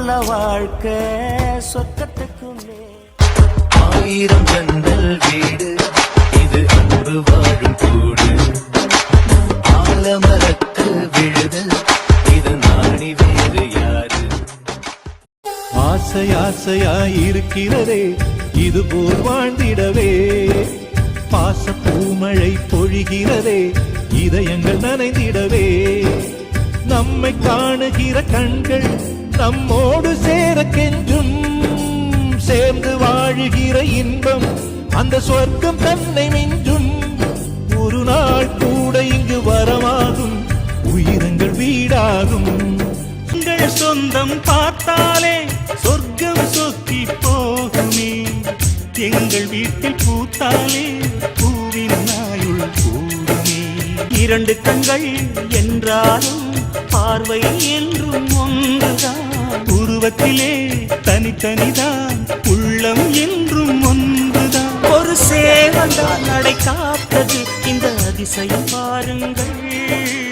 போல வாழ்க்கை சொர்க்கத்துக்குள்ளே. ஆயிரம் ஜன்னல் வீடு இது அன்பு வாழும் கூடு. ஆலமரத்தில் விழுது இது நாணி வேறு யாரு. ஆசை ஆசையாயிருக்கிறதே இது போல் வாழ்ந்திடவே. பாச பூமழை பொழிகிறதே இதயங்கள் நனைந்திடவே. நம்மை காணுகிற கண்கள் நம்மோடு சேர கெஞ்சும். சேர்ந்து வாழுகிற இன்பம் அந்த சொர்க்கம் தன்னை மிஞ்சும். ஒரு நாள் கூட இங்கு வரமாகும் உயிரங்கள் வீடாகும். உங்கள் சொந்தம் பார்த்தாலே சொர்க்கம் சொக்கி போகுமே. எங்கள் வீட்டில் பூத்தாலே பூவின் நாயுள் கூடுமே. இரண்டு கண்கள் என்றாலும் பார்வை என்றும் ஒன்றுதான். உருவத்திலே தனித்தனிதான் உள்ளம் என்றும் ஒன்றுதான். ஒரு சேவந்தான் நடை காத்தது இந்த அதிசயம் பாருங்கள்.